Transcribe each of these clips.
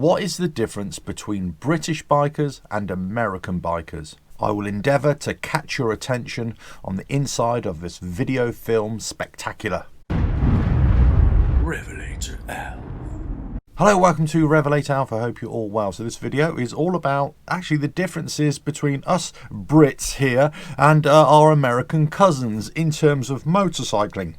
What is the difference between British bikers and American bikers? I will endeavour to catch your attention on the inside of this video film spectacular. RevelatorAlf. Hello, welcome to RevelatorAlf. I hope you're all well. So this video is all about actually the differences between us Brits here and our American cousins in terms of motorcycling,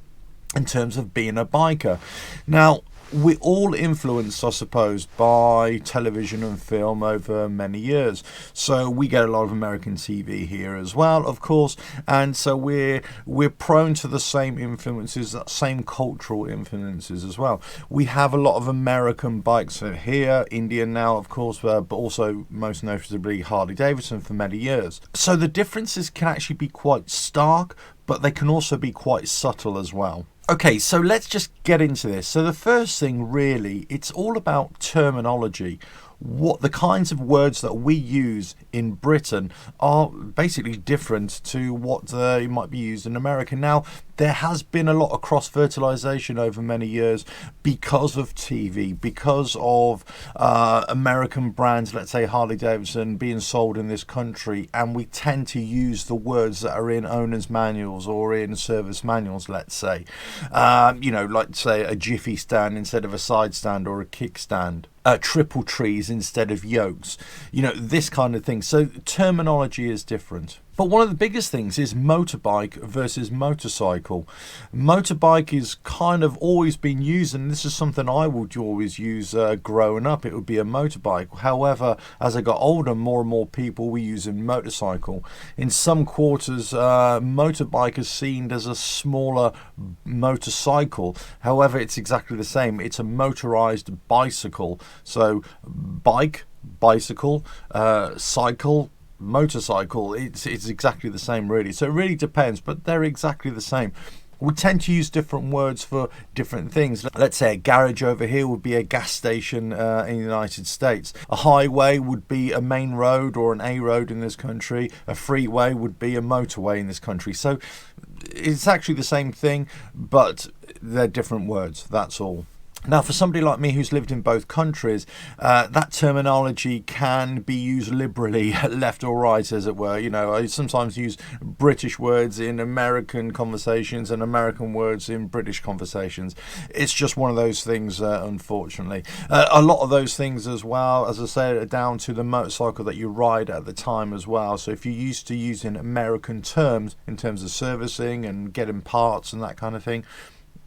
in terms of being a biker. Now, we're all influenced, I suppose, by television and film over many years. So we get a lot of American TV here as well, of course, and so we're prone to the same influences, that same cultural influences as well. We have a lot of American bikes here, Indian now, of course, but also most noticeably Harley Davidson for many years. So the differences can actually be quite stark, but they can also be quite subtle as well. Okay, so let's just get into this. So the first thing really, it's all about terminology. What the kinds of words that we use in Britain are basically different to what might be used in America. Now, there has been a lot of cross-fertilization over many years because of TV, because of American brands, let's say Harley Davidson, being sold in this country, and we tend to use the words that are in owner's manuals or in service manuals, let's say. Like say a jiffy stand instead of a side stand or a kickstand. Triple trees instead of yokes, this kind of thing. So terminology is different. But one of the biggest things is motorbike versus motorcycle. Motorbike is kind of always been used, and this is something I would always use growing up. It would be a motorbike. However, as I got older, more and more people were using motorcycle. In some quarters, motorbike is seen as a smaller motorcycle. However, it's exactly the same. It's a motorized bicycle. So bike, bicycle, cycle, motorcycle, it's exactly the same really. So it really depends, but they're exactly the same. We tend to use different words for different things. Let's say a garage over here would be a gas station in the United States. A highway would be a main road or an A road in this country. A freeway would be a motorway in this country. So it's actually the same thing, but they're different words, that's all. Now, for somebody like me who's lived in both countries, that terminology can be used liberally, left or right, as it were. I sometimes use British words in American conversations and American words in British conversations. It's just one of those things, unfortunately. A lot of those things as well, as I said, are down to the motorcycle that you ride at the time as well. So if you're used to using American terms in terms of servicing and getting parts and that kind of thing,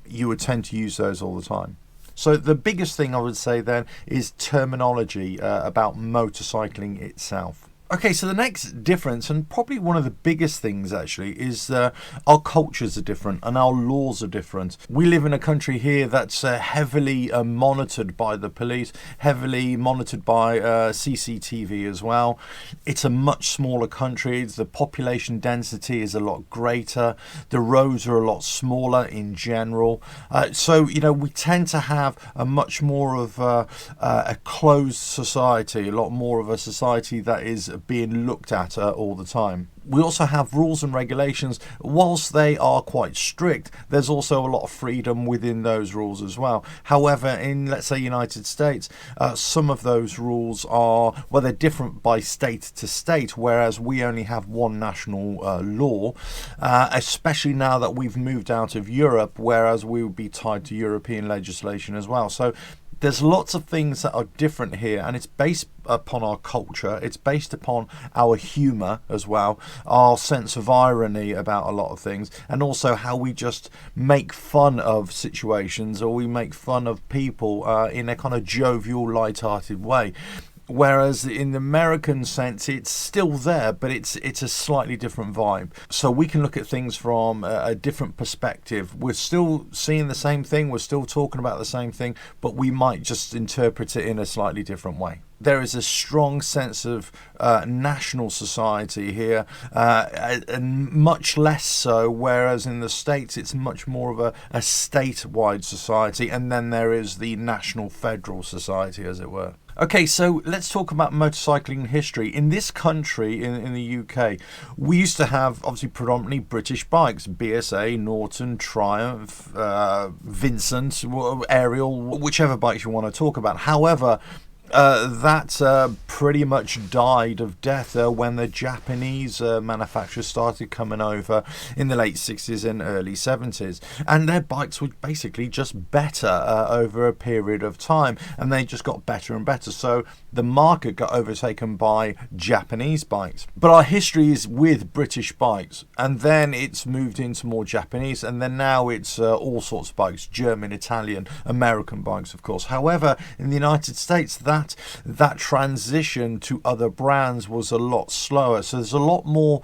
you would tend to use those all the time. So the biggest thing I would say then is terminology about motorcycling itself. Okay, so the next difference, and probably one of the biggest things actually, is our cultures are different and our laws are different. We live in a country here that's heavily monitored by the police, heavily monitored by CCTV as well. It's a much smaller country. The population density is a lot greater. The roads are a lot smaller in general. So we tend to have a much more of a closed society, a lot more of a society that is being looked at all the time. We also have rules and regulations. Whilst they are quite strict, there's also a lot of freedom within those rules as well. However, in, let's say, United States, some of those rules are, well, they're different by state to state, whereas we only have one national law, especially now that we've moved out of Europe, whereas we would be tied to European legislation as well. So there's lots of things that are different here, and it's based upon our culture, it's based upon our humour as well, our sense of irony about a lot of things, and also how we just make fun of situations, or we make fun of people in a kind of jovial, light-hearted way. Whereas in the American sense, it's still there, but it's a slightly different vibe. So we can look at things from a different perspective. We're still seeing the same thing, we're still talking about the same thing, but we might just interpret it in a slightly different way. There is a strong sense of national society here, and much less so, whereas in the States it's much more of a statewide society, and then there is the national federal society, as it were. Okay, so let's talk about motorcycling history. In this country, in the UK, we used to have obviously predominantly British bikes, BSA, Norton, Triumph, Vincent, Ariel, whichever bikes you want to talk about. However, that pretty much died of death when the Japanese manufacturers started coming over in the late 60s and early 70s, and their bikes were basically just better over a period of time, and they just got better and better, so the market got overtaken by Japanese bikes. But our history is with British bikes, and then it's moved into more Japanese, and then now it's all sorts of bikes, German, Italian, American bikes, of course. However, in the United States, that transition to other brands was a lot slower, so there's a lot more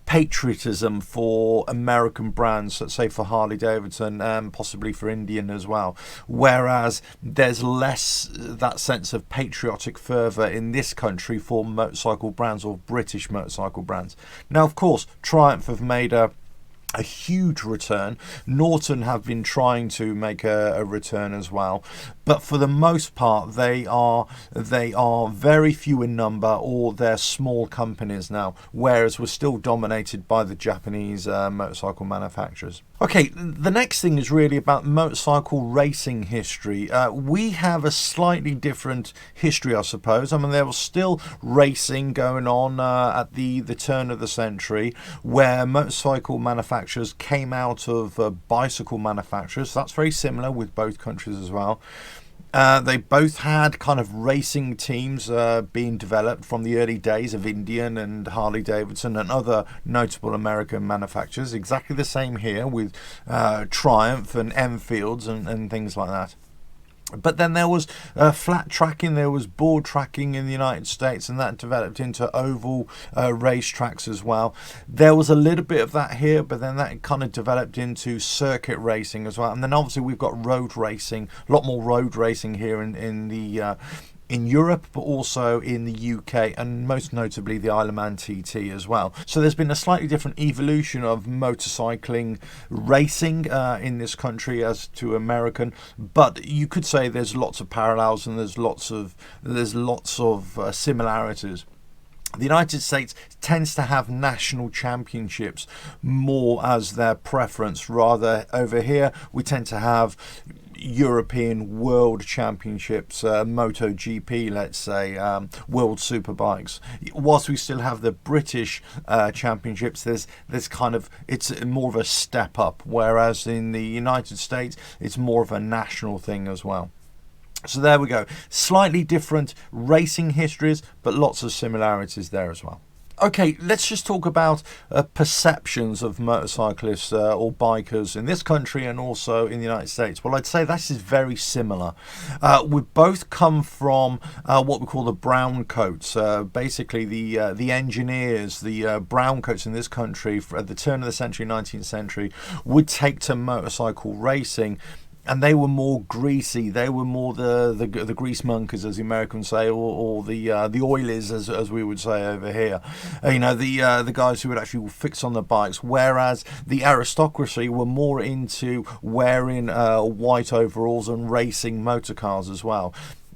patriotism for American brands, let's say for Harley Davidson, and possibly for Indian as well, whereas there's less that sense of patriotic fervour in this country for motorcycle brands or British motorcycle brands. Now, of course, Triumph have made a huge return. Norton have been trying to make a return as well, but for the most part they are very few in number, or they're small companies now, whereas we're still dominated by the Japanese motorcycle manufacturers. Okay, the next thing is really about motorcycle racing history. We have a slightly different history, I suppose. I mean, there was still racing going on at the turn of the century, where motorcycle manufacturers came out of bicycle manufacturers. That's very similar with both countries as well. They both had kind of racing teams being developed from the early days of Indian and Harley Davidson and other notable American manufacturers. Exactly the same here with Triumph and Enfields and things like that. But then there was flat tracking, there was board tracking in the United States, and that developed into oval race tracks as well. There was a little bit of that here, but then that kind of developed into circuit racing as well. And then obviously we've got road racing, a lot more road racing here in Europe, but also in the UK, and most notably the Isle of Man TT as well. So there's been a slightly different evolution of motorcycling racing in this country as to American, but you could say there's lots of parallels and there's lots of similarities. The United States tends to have national championships more as their preference, rather over here we tend to have European World Championships, MotoGP, let's say, World Superbikes. Whilst we still have the British Championships, there's kind of, it's more of a step up, whereas in the United States it's more of a national thing as well. So there we go. Slightly different racing histories, but lots of similarities there as well. Okay, let's just talk about perceptions of motorcyclists or bikers in this country and also in the United States. Well, I'd say that is very similar. We both come from what we call the brown coats. Basically, the engineers, the brown coats in this country at the turn of the century, 19th century, would take to motorcycle racing. And they were more greasy. They were more the grease monkers, as the Americans say, or the oilies, as we would say over here. The guys who would actually fix on the bikes. Whereas the aristocracy were more into wearing white overalls and racing motor cars as well.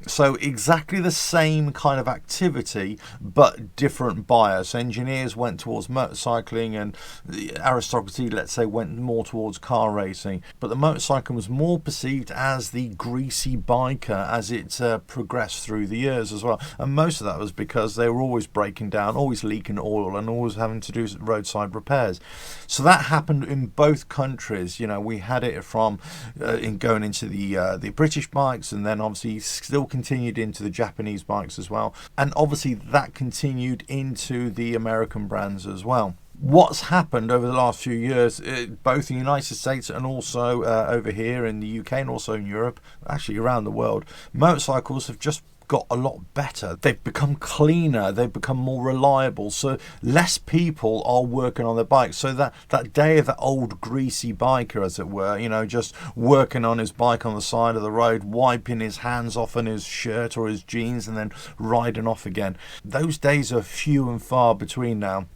So exactly the same kind of activity, but different bias. Engineers went towards motorcycling, and the aristocracy, let's say, went more towards car racing. But the motorcycle was more perceived as the greasy biker as it progressed through the years as well. And most of that was because they were always breaking down, always leaking oil, and always having to do roadside repairs. So that happened in both countries. We had it from in going into the British bikes, and then obviously still continued into the Japanese bikes as well, and obviously that continued into the American brands as well. What's happened over the last few years, both in the United States and also over here in the UK and also in Europe, actually around the world, motorcycles have just got a lot better. They've become cleaner, they've become more reliable, so less people are working on their bikes. So that day of that old greasy biker, as it were, just working on his bike on the side of the road, wiping his hands off on his shirt or his jeans and then riding off again. Those days are few and far between now.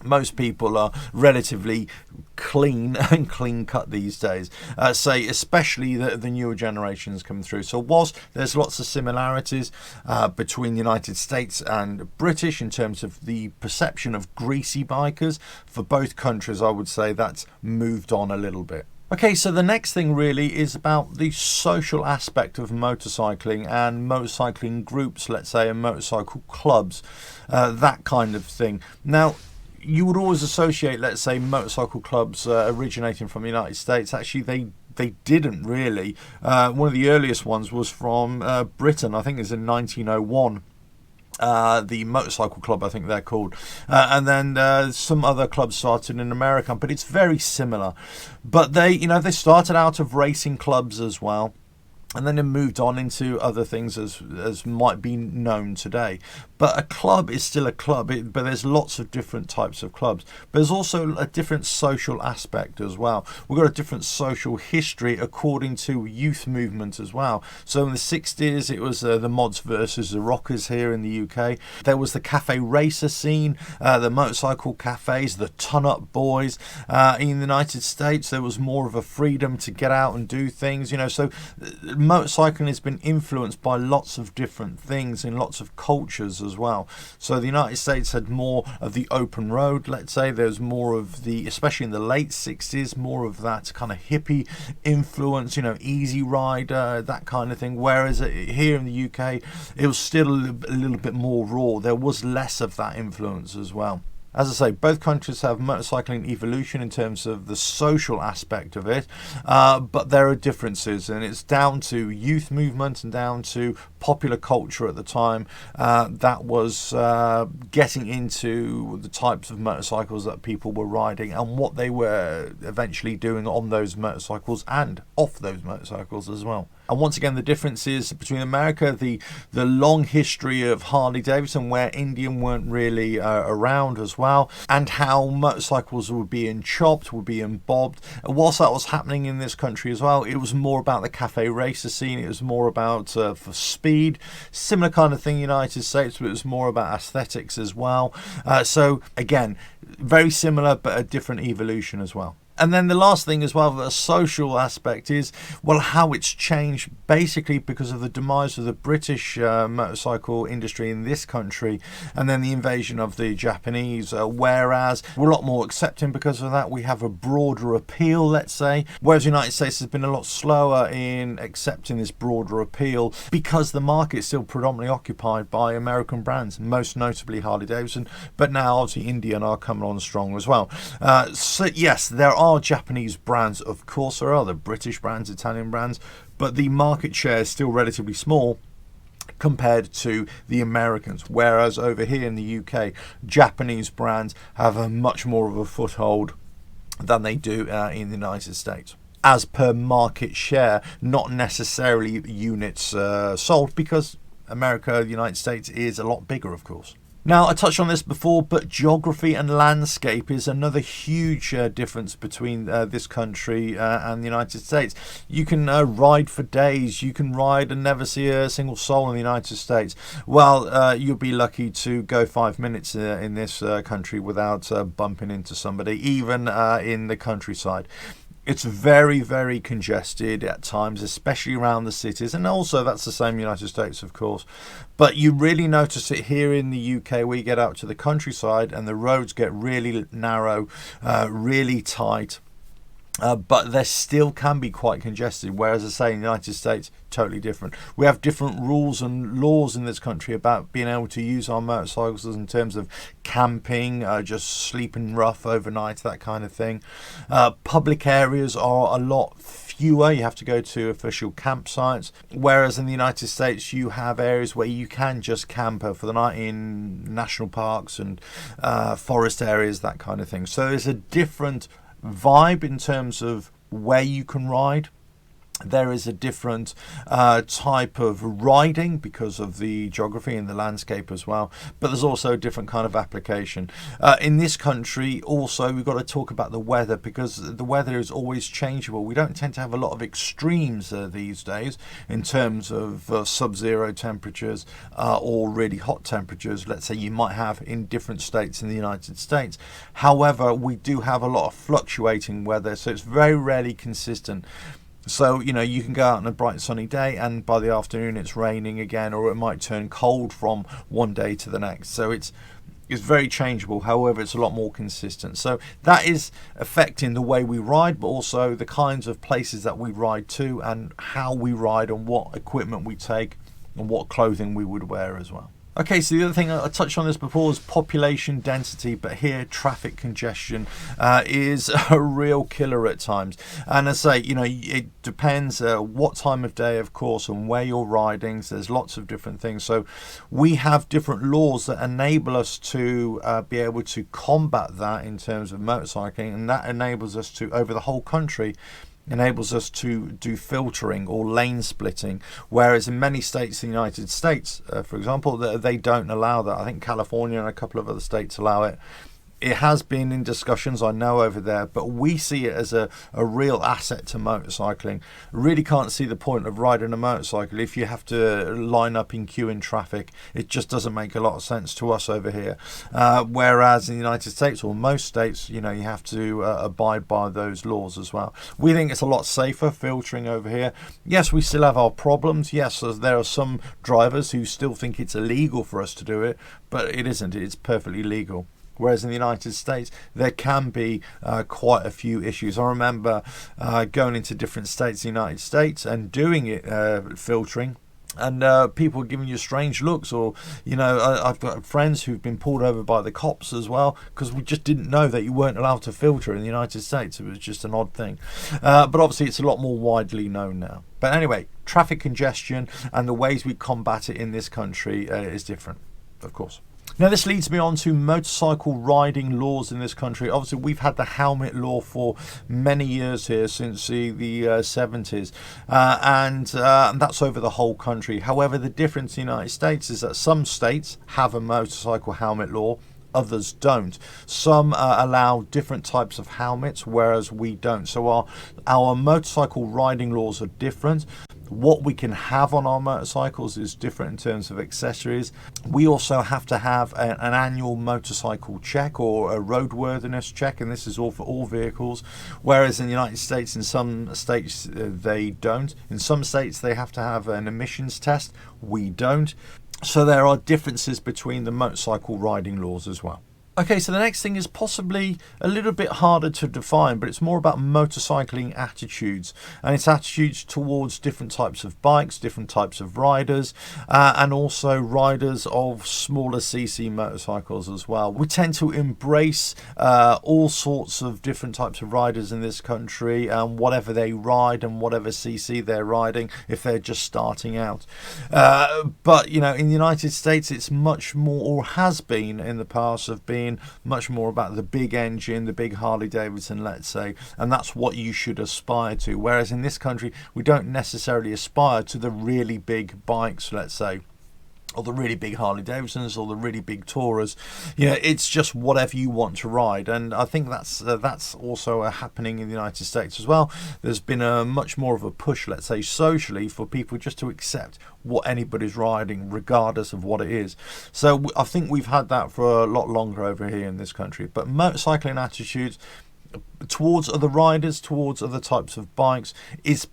Most people are relatively clean and clean cut these days, especially the newer generations coming through. So whilst there's lots of similarities between the United States and British in terms of the perception of greasy bikers, for both countries I would say that's moved on a little bit. Okay, so the next thing really is about the social aspect of motorcycling and motorcycling groups, let's say, and motorcycle clubs, that kind of thing. Now, you would always associate, let's say, motorcycle clubs originating from the United States. Actually, they didn't really. One of the earliest ones was from Britain. I think it's in 1901. The motorcycle club, I think they're called, and then some other clubs started in America, but it's very similar. But they started out of racing clubs as well, and then it moved on into other things as might be known today. But a club is still a club, but there's lots of different types of clubs. But there's also a different social aspect as well. We've got a different social history according to youth movement as well. So in the 60s, it was the mods versus the rockers here in the UK. There was the cafe racer scene, the motorcycle cafes, the ton-up boys. In the United States, there was more of a freedom to get out and do things, so motorcycling has been influenced by lots of different things in lots of cultures as well. So the United States had more of the open road, let's say. There's more of the, especially in the late 60s, more of that kind of hippie influence, easy rider, that kind of thing. Whereas here in the UK, it was still a little bit more raw. There was less of that influence as well. As I say, both countries have motorcycling evolution in terms of the social aspect of it, but there are differences, and it's down to youth movement and down to popular culture at the time that was getting into the types of motorcycles that people were riding and what they were eventually doing on those motorcycles and off those motorcycles as well. And once again, the difference is between America, the long history of Harley Davidson, where Indian weren't really around as well, and how motorcycles were being chopped, were being bobbed. And whilst that was happening in this country as well, it was more about the cafe racer scene. It was more about for speed, similar kind of thing in the United States, but it was more about aesthetics as well. So again, very similar, but a different evolution as well. And then the last thing as well, the social aspect is, well, how it's changed basically because of the demise of the British motorcycle industry in this country and then the invasion of the Japanese, whereas we're a lot more accepting because of that. We have a broader appeal, let's say, whereas the United States has been a lot slower in accepting this broader appeal because the market is still predominantly occupied by American brands, most notably Harley Davidson, but now obviously Indian are coming on strong as well. So yes, there are Japanese brands, of course there are other British brands, Italian brands, but the market share is still relatively small compared to the Americans, whereas over here in the UK, Japanese brands have a much more of a foothold than they do in the United States, as per market share, not necessarily units sold, because America, the United States, is a lot bigger, of course. Now, I touched on this before, but geography and landscape is another huge difference between this country and the United States. You can ride for days, you can ride and never see a single soul in the United States. Well, you'll be lucky to go 5 minutes in this country without bumping into somebody, even in the countryside. It's very, very congested at times, especially around the cities, and also that's the same United States, of course. But you really notice it here in the UK, where you get out to the countryside and the roads get really narrow, really tight. But they still can be quite congested, whereas I say in the United States, totally different. We have different rules and laws in this country about being able to use our motorcycles in terms of camping, just sleeping rough overnight, that kind of thing. Public areas are a lot fewer. You have to go to official campsites, whereas in the United States you have areas where you can just camp for the night in national parks and forest areas, that kind of thing. So there's a different vibe in terms of where you can ride. There is a different type of riding because of the geography and the landscape as well, but there's also a different kind of application. In this country also, we've got to talk about the weather, because the weather is always changeable. We don't tend to have a lot of extremes these days in terms of sub-zero temperatures or really hot temperatures, let's say you might have in different states in the United States. However, we do have a lot of fluctuating weather, so it's very rarely consistent. So, you can go out on a bright sunny day and by the afternoon it's raining again, or it might turn cold from one day to the next. So it's It's very changeable, however, it's a lot more consistent. So that is affecting the way we ride, but also the kinds of places that we ride to and how we ride and what equipment we take and what clothing we would wear as well. Okay, so the other thing, I touched on this before, is population density, but here traffic congestion is a real killer at times. And I say, you know, it depends what time of day, of course, and where you're riding. So there's lots of different things. So we have different laws that enable us to be able to combat that in terms of motorcycling, and that enables us to, over the whole country, enables us to do filtering or lane splitting, whereas in many states in the United States, for example, they don't allow that. I think California and a couple of other states allow it. It has been in discussions, I know, over there, but we see it as a real asset to motorcycling. Really can't see the point of riding a motorcycle if you have to line up in queue in traffic. It just doesn't make a lot of sense to us over here. Whereas in the United States, or most states, you know, you have to abide by those laws as well. We think it's a lot safer filtering over here. Yes, we still have our problems. Yes, there are some drivers who still think it's illegal for us to do it, but it isn't. It's perfectly legal. Whereas in the United States, there can be quite a few issues. I remember going into different states in the United States and doing it, filtering, and people giving you strange looks, or, you know, I've got friends who've been pulled over by the cops as well, because we just didn't know that you weren't allowed to filter in the United States. It was just an odd thing. But obviously it's a lot more widely known now. But anyway, traffic congestion and the ways we combat it in this country is different, of course. Now this leads me on to motorcycle riding laws in this country. Obviously we've had the helmet law for many years here, since the 70s, and that's over the whole country. However, the difference in the United States is that some states have a motorcycle helmet law, others don't. Some allow different types of helmets, whereas we don't. So our motorcycle riding laws are different. What we can have on our motorcycles is different in terms of accessories. We also have to have an annual motorcycle check, or a roadworthiness check, and this is all for all vehicles, whereas in the United States, in some states they don't. In some states they have to have an emissions test. We don't. So there are differences between the motorcycle riding laws as well. Okay, so the next thing is possibly a little bit harder to define, but it's more about motorcycling attitudes, and it's attitudes towards different types of bikes, different types of riders, and also riders of smaller cc motorcycles as well. We tend to embrace all sorts of different types of riders in this country, and whatever they ride and whatever cc they're riding, if they're just starting out. But, you know, in the United States, it's much more, or has been in the past, of being much more about the big engine, the big Harley Davidson, let's say, and that's what you should aspire to. Whereas in this country, we don't necessarily aspire to the really big bikes, let's say, or the really big Harley Davidsons, or the really big Tourers. You know, it's just whatever you want to ride, and I think that's also happening in the United States as well. There's been a much more of a push, let's say, socially, for people just to accept what anybody's riding, regardless of what it is. So I think we've had that for a lot longer over here in this country. But motorcycling attitudes towards other riders, towards other types of bikes, is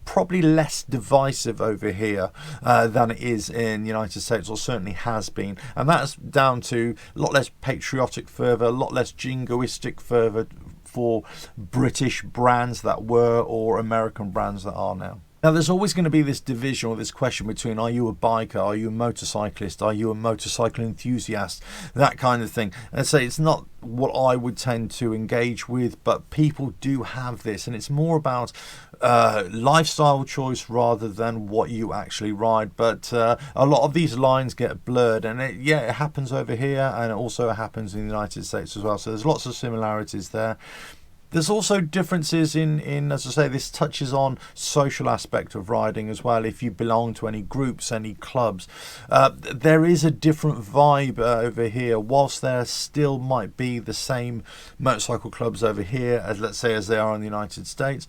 probably less divisive over here than it is in the United States, or certainly has been, and that's down to a lot less patriotic fervour, a lot less jingoistic fervour for British brands that were, or American brands that are now. Now, there's always going to be this division, or this question between, are you a biker, are you a motorcyclist, are you a motorcycle enthusiast, that kind of thing. And so it's not what I would tend to engage with, but people do have this, and it's more about lifestyle choice rather than what you actually ride. But a lot of these lines get blurred, and it happens over here, and it also happens in the United States as well. So there's lots of similarities there. There's also differences in, as I say, this touches on social aspect of riding as well. If you belong to any groups, any clubs, there is a different vibe over here. Whilst there still might be the same motorcycle clubs over here as, let's say, as they are in the United States,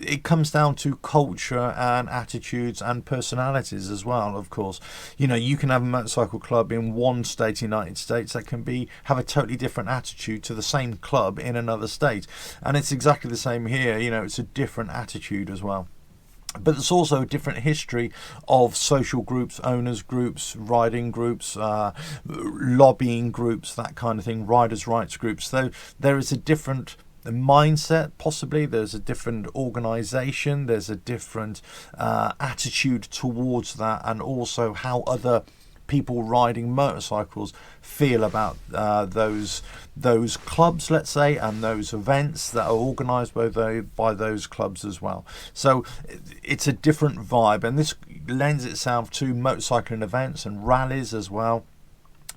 it comes down to culture and attitudes and personalities as well, of course. You know, you can have a motorcycle club in one state in the United States that can have a totally different attitude to the same club in another state. And it's exactly the same here. You know, it's a different attitude as well. But there's also a different history of social groups, owners groups, riding groups, lobbying groups, that kind of thing, riders' rights groups. So there is a different mindset, possibly. There's a different organisation. There's a different attitude towards that, and also how other people riding motorcycles feel about those clubs, let's say, and those events that are organised by those clubs as well. So it's a different vibe, and this lends itself to motorcycling events and rallies as well.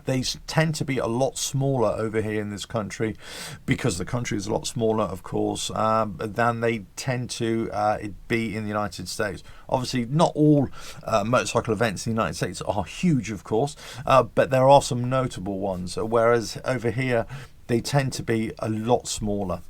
They tend to be a lot smaller over here in this country, because the country is a lot smaller, of course, than they tend to be in the United States. Obviously, not all motorcycle events in the United States are huge, of course, but there are some notable ones, whereas over here they tend to be a lot smaller.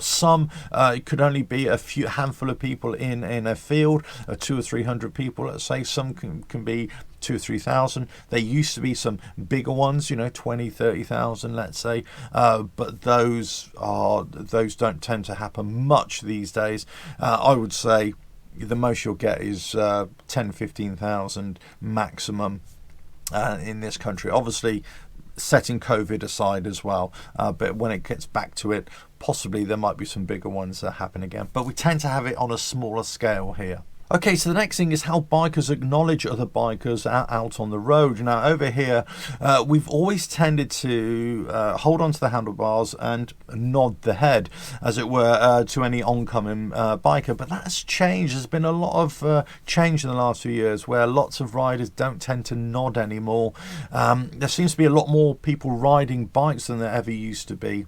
Some it could only be a handful of people in a field, 200 or 300 people, let's say. Some can be 2,000 or 3,000. There used to be some bigger ones, 20,000, 30,000, let's say, but those don't tend to happen much these days. I would say the most you'll get is 10,000, 15,000 maximum in this country. Obviously, setting COVID aside as well, but when it gets back to it, possibly there might be some bigger ones that happen again, but we tend to have it on a smaller scale here. Okay, so the next thing is how bikers acknowledge other bikers out on the road. Now, over here, we've always tended to hold onto the handlebars and nod the head, as it were, to any oncoming biker. But that's changed. There's been a lot of change in the last few years, where lots of riders don't tend to nod anymore. There seems to be a lot more people riding bikes than there ever used to be.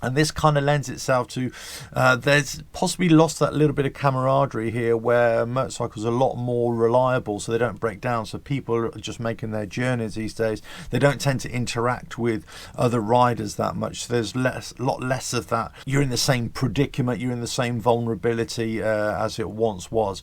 And this kind of lends itself to, there's possibly lost that little bit of camaraderie here, where motorcycles are a lot more reliable, so they don't break down. So people are just making their journeys these days. They don't tend to interact with other riders that much. So there's a lot less of that. You're in the same predicament, you're in the same vulnerability as it once was.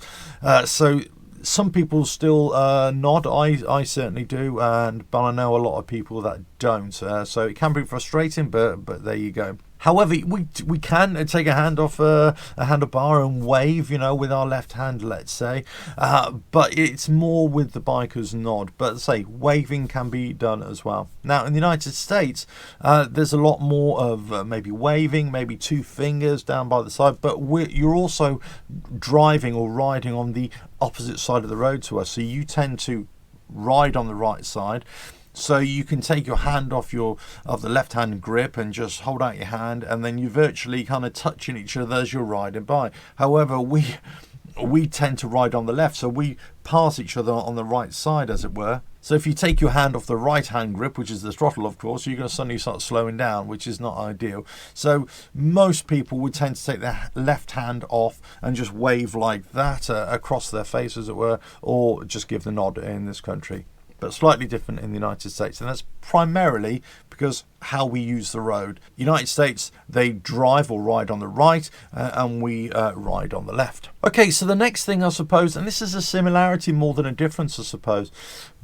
So some people still nod. I certainly do, but I know a lot of people that don't. So it can be frustrating, but there you go. However, we can take a hand off a handlebar and wave, with our left hand, let's say. But it's more with the biker's nod. But say, waving can be done as well. Now, in the United States, there's a lot more of maybe waving, maybe two fingers down by the side. But you're also driving or riding on the opposite side of the road to us. So you tend to ride on the right side. So you can take your hand off the left hand grip and just hold out your hand, and then you're virtually kind of touching each other as you're riding by. However, we tend to ride on the left, so we pass each other on the right side, as it were. So if you take your hand off the right hand grip, which is the throttle, of course, you're going to suddenly start slowing down, which is not ideal. So most people would tend to take their left hand off and just wave like that across their face, as it were, or just give the nod in this country. But slightly different in the United States, and that's primarily because how we use the road. United States, they drive or ride on the right, and we ride on the left. Okay, so the next thing, I suppose, and this is a similarity more than a difference, I suppose,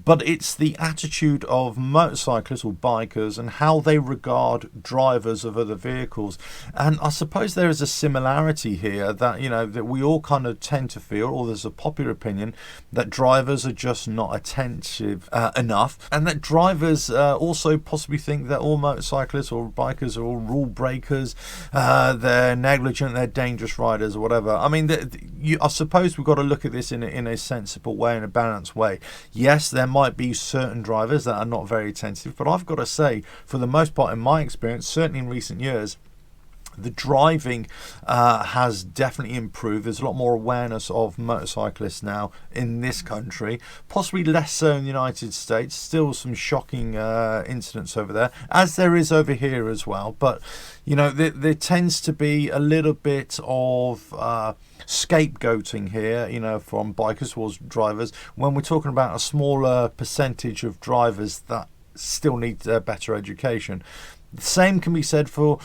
but it's the attitude of motorcyclists or bikers and how they regard drivers of other vehicles. And I suppose there is a similarity here that, that we all kind of tend to feel, or there's a popular opinion, that drivers are just not attentive enough, and that drivers also possibly think that all motorcyclists or bikers are all rule breakers, they're negligent, they're dangerous riders or whatever. I mean, I suppose we've got to look at this in a sensible way, in a balanced way. Yes, there might be certain drivers that are not very attentive, but I've got to say, for the most part, in my experience, certainly in recent years, the driving has definitely improved. There's a lot more awareness of motorcyclists now in this country, possibly less so in the United States. Still some shocking incidents over there, as there is over here as well. But there tends to be a little bit of scapegoating here, from bikers towards drivers, when we're talking about a smaller percentage of drivers that still need better education. The same can be said for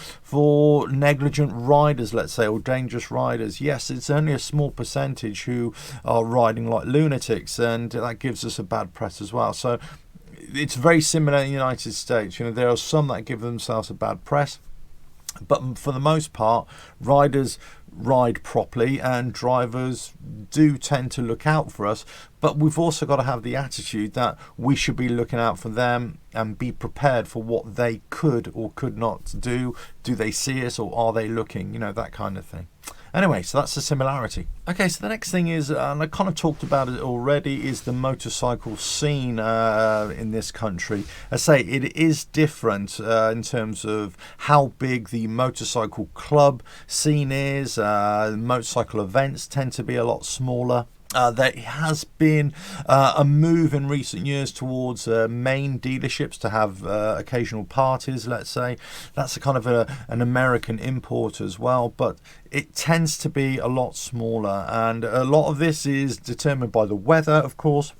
negligent riders, let's say, or dangerous riders. Yes, it's only a small percentage who are riding like lunatics, and that gives us a bad press as well. So it's very similar in the United States. There are some that give themselves a bad press, but for the most part, riders ride properly, and drivers do tend to look out for us, but we've also got to have the attitude that we should be looking out for them and be prepared for what they could or could not do. Do they see us, or are they looking, that kind of thing. Anyway, so that's the similarity. Okay, so the next thing is, and I kind of talked about it already, is the motorcycle scene in this country. I say it is different in terms of how big the motorcycle club scene is. Motorcycle events tend to be a lot smaller. There has been a move in recent years towards main dealerships to have occasional parties, let's say. That's a kind of an American import as well, but it tends to be a lot smaller, and a lot of this is determined by the weather, of course,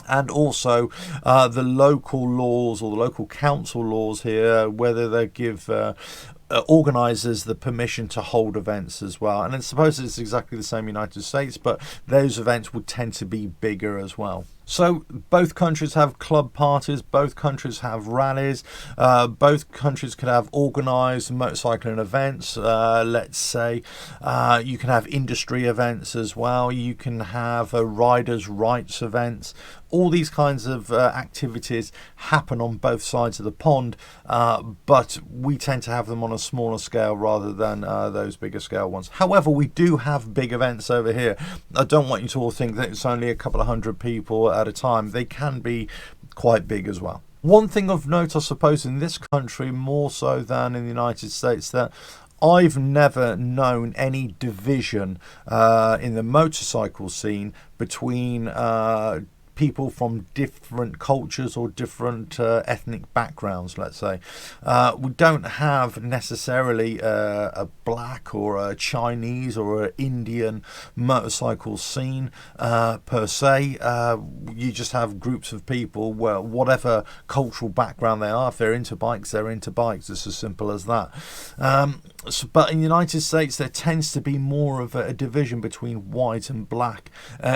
and also the local laws or the local council laws here, whether they give organisers the permission to hold events as well. And I suppose it's exactly the same in the United States, but those events would tend to be bigger as well. So both countries have club parties, both countries have rallies, both countries could have organised motorcycling events. Let's say you can have industry events as well, you can have riders' rights events. All these kinds of activities happen on both sides of the pond, but we tend to have them on a smaller scale rather than those bigger scale ones. However, we do have big events over here. I don't want you to all think that it's only a couple of hundred people at a time. They can be quite big as well. One thing of note, I suppose, in this country more so than in the United States, that I've never known any division in the motorcycle scene between people from different cultures or different ethnic backgrounds, let's say. We don't have necessarily a black or a Chinese or an Indian motorcycle scene per se. You just have groups of people, well, whatever cultural background they are. If they're into bikes, they're into bikes. It's as simple as that. But in the United States, there tends to be more of a division between white and black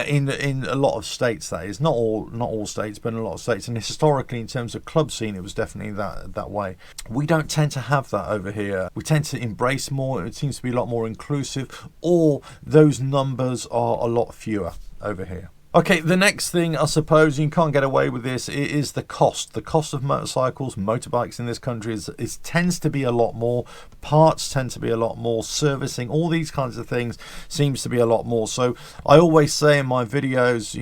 in a lot of states, that is. Not all states, but in a lot of states. And historically, in terms of club scene, it was definitely that way. We don't tend to have that over here. We tend to embrace more. It seems to be a lot more inclusive, or those numbers are a lot fewer over here. Okay, the next thing, I suppose, you can't get away with this, it is the cost. The cost of motorcycles, motorbikes in this country tends to be a lot more. Parts tend to be a lot more. Servicing, all these kinds of things seems to be a lot more. So I always say in my videos,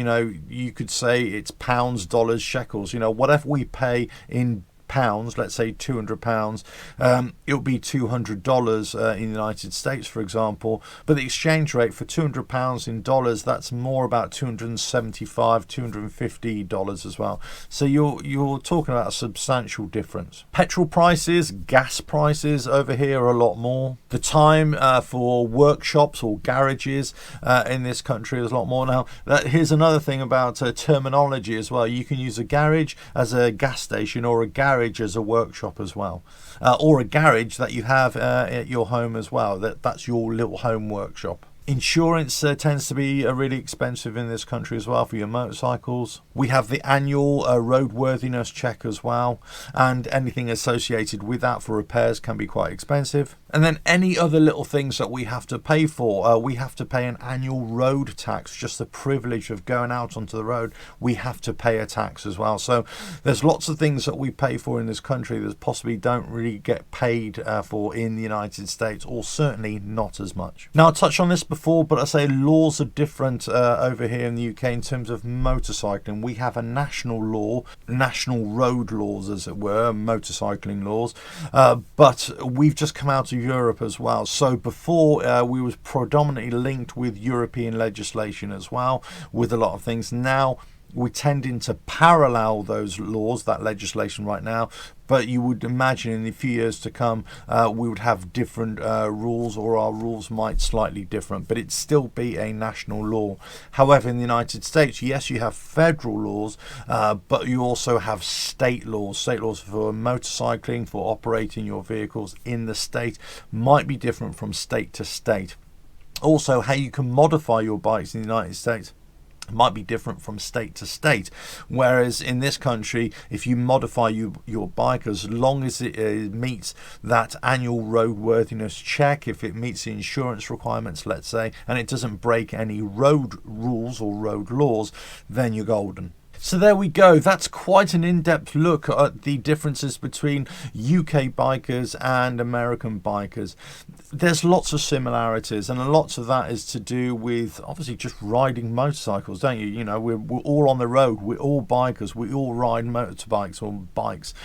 you could say it's pounds, dollars, shekels, whatever we pay in pounds, let's say £200, it'll be $200 in the United States, for example, but the exchange rate for £200 in dollars, that's more about $275, $250 as well. So you're talking about a substantial difference. Petrol prices, gas prices over here are a lot more. The time for workshops or garages in this country is a lot more. Now, here's another thing about terminology as well. You can use a garage as a gas station, or a garage as a workshop as well, or a garage that you have at your home as well. That's your little home workshop. Insurance tends to be really expensive in this country as well for your motorcycles. We have the annual roadworthiness check as well, and anything associated with that for repairs can be quite expensive. And then any other little things that we have to pay for, we have to pay an annual road tax. Just the privilege of going out onto the road, we have to pay a tax as well. So there's lots of things that we pay for in this country that possibly don't really get paid for in the United States, or certainly not as much. Now, I touched on this before, but I say laws are different over here in the UK in terms of motorcycling. We have a national law, national road laws as it were, motorcycling laws, but we've just come out of Europe as well. So before we was predominantly linked with European legislation as well, with a lot of things. Now we're tending to parallel those laws, that legislation right now, but you would imagine in the few years to come we would have different rules, or our rules might slightly different, but it'd still be a national law. However, in the United States, yes, you have federal laws, but you also have state laws for motorcycling, for operating your vehicles in the state, might be different from state to state. Also, how you can modify your bikes in the United States might be different from state to state, whereas in this country, if you modify your bike, as long as it meets that annual roadworthiness check, if it meets the insurance requirements, let's say, and it doesn't break any road rules or road laws, then you're golden. So there we go. That's quite an in-depth look at the differences between UK bikers and American bikers. There's lots of similarities, and lots of that is to do with obviously just riding motorcycles, don't you? You know, we're all on the road. We're all bikers. We all ride motorbikes or bikes.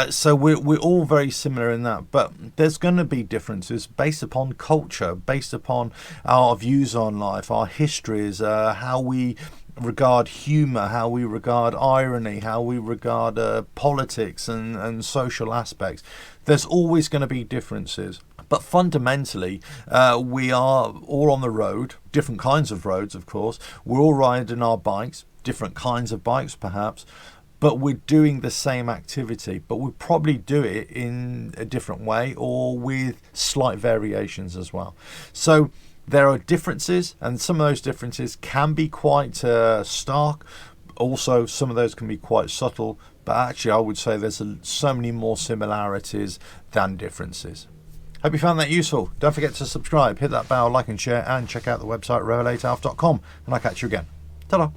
So we're all very similar in that. But there's going to be differences based upon culture, based upon our views on life, our histories, how we regard humour, how we regard irony, how we regard politics and social aspects. There's always going to be differences. But fundamentally, we are all on the road, different kinds of roads, of course. We're all riding our bikes, different kinds of bikes perhaps, but we're doing the same activity, but we probably do it in a different way or with slight variations as well. So there are differences, and some of those differences can be quite stark. Also, some of those can be quite subtle, but actually I would say there's so many more similarities than differences. Hope you found that useful. Don't forget to subscribe, hit that bell, like and share, and check out the website RevelatorAlf.com, and I'll catch you again. Ta-da!